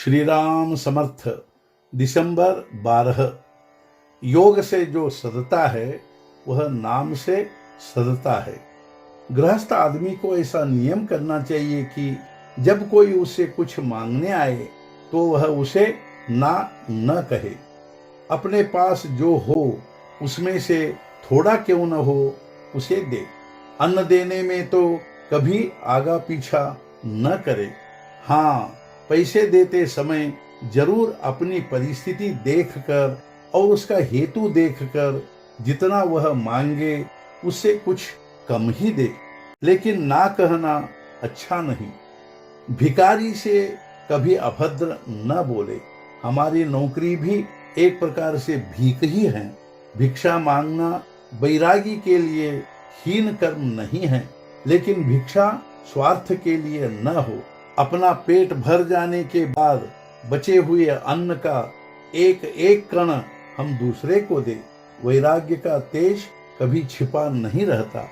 श्री राम समर्थ। दिसंबर 12। योग से जो सदता है वह नाम से सदता है। गृहस्थ आदमी को ऐसा नियम करना चाहिए कि जब कोई उसे कुछ मांगने आए तो वह उसे ना न कहे। अपने पास जो हो उसमें से थोड़ा क्यों न हो उसे दे। अन्न देने में तो कभी आगा पीछा न करे। हाँ, पैसे देते समय जरूर अपनी परिस्थिति देखकर और उसका हेतु देखकर जितना वह मांगे उससे कुछ कम ही दे, लेकिन ना कहना अच्छा नहीं। भिखारी से कभी अभद्र न बोले। हमारी नौकरी भी एक प्रकार से भीख ही है। भिक्षा मांगना बैरागी के लिए हीन कर्म नहीं है, लेकिन भिक्षा स्वार्थ के लिए न हो। अपना पेट भर जाने के बाद बचे हुए अन्न का एक एक कण हम दूसरे को दे। वैराग्य का तेज कभी छिपा नहीं रहता।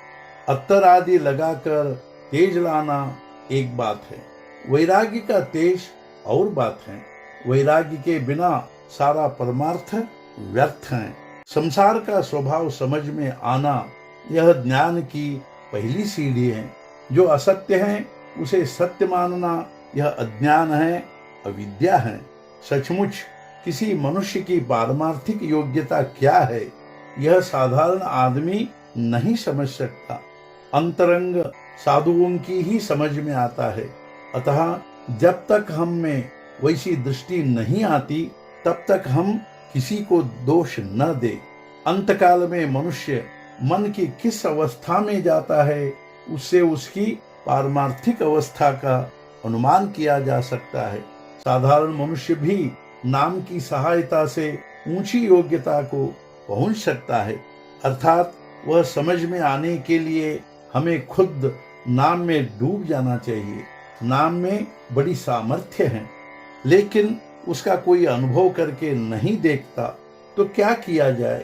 अत्तर आदि लगाकर तेज लाना एक बात है, वैराग्य का तेज और बात है। वैराग्य के बिना सारा परमार्थ व्यर्थ है। संसार का स्वभाव समझ में आना यह ज्ञान की पहली सीढ़ी है। जो असत्य है उसे सत्य मानना यह अज्ञान है, अविद्या है। सचमुच किसी मनुष्य की पारमार्थिक योग्यता क्या है यह साधारण आदमी नहीं समझ सकता। अंतरंग साधुओं की ही समझ में आता है। अतः जब तक हम में वैसी दृष्टि नहीं आती तब तक हम किसी को दोष न दे। अंतकाल में मनुष्य मन की किस अवस्था में जाता है उससे उसकी पारमार्थिक अवस्था का अनुमान किया जा सकता है। साधारण मनुष्य भी नाम की सहायता से ऊंची योग्यता को पहुंच सकता है। अर्थात वह समझ में आने के लिए हमें खुद नाम में डूब जाना चाहिए। नाम में बड़ी सामर्थ्य है, लेकिन उसका कोई अनुभव करके नहीं देखता तो क्या किया जाए।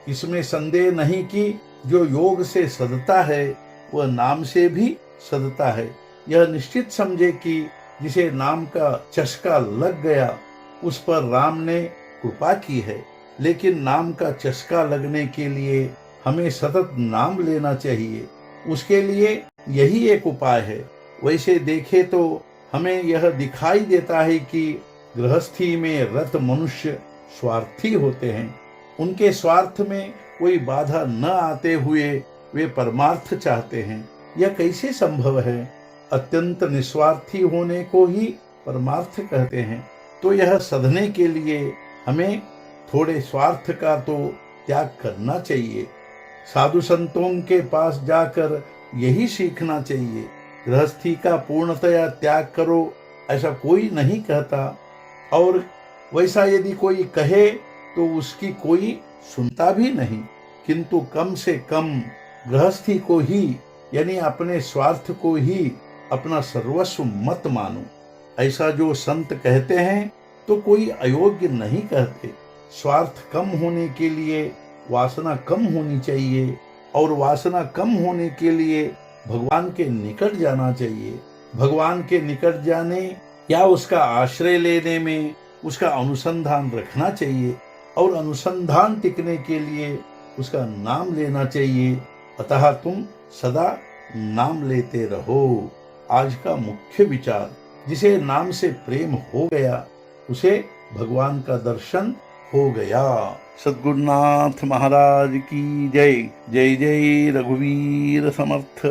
इसमें संदेह नहीं कि जो योग से सदता है वह नाम से भी सदता है। यह निश्चित समझे कि जिसे नाम का चस्का लग गया उस पर राम ने कृपा की है। लेकिन नाम का चस्का लगने के लिए हमें सतत नाम लेना चाहिए। उसके लिए यही एक उपाय है। वैसे देखे तो हमें यह दिखाई देता है कि गृहस्थी में रत मनुष्य स्वार्थी होते हैं। उनके स्वार्थ में कोई बाधा न आते हुए वे परमार्थ चाहते हैं। यह कैसे संभव है? अत्यंत निस्वार्थी होने को ही परमार्थ कहते हैं। तो यह सधने के लिए हमें थोड़े स्वार्थ का तो त्याग करना चाहिए। साधु संतों के पास जाकर यही सीखना चाहिए। गृहस्थी का पूर्णतया त्याग करो ऐसा कोई नहीं कहता, और वैसा यदि कोई कहे तो उसकी कोई सुनता भी नहीं। किंतु कम से कम गृहस्थी को ही यानी अपने स्वार्थ को ही अपना सर्वस्व मत मानो। ऐसा जो संत कहते हैं तो कोई अयोग्य नहीं कहते। स्वार्थ कम होने के लिए वासना कम होनी चाहिए, और वासना कम होने के लिए भगवान के निकट जाना चाहिए। भगवान के निकट जाने या उसका आश्रय लेने में उसका अनुसंधान रखना चाहिए, और अनुसंधान टिकने के लिए उसका नाम लेना चाहिए। अतः तुम सदा नाम लेते रहो। आज का मुख्य विचार, जिसे नाम से प्रेम हो गया उसे भगवान का दर्शन हो गया। सद्गुरुनाथ महाराज की जय। जय जय रघुवीर समर्थ।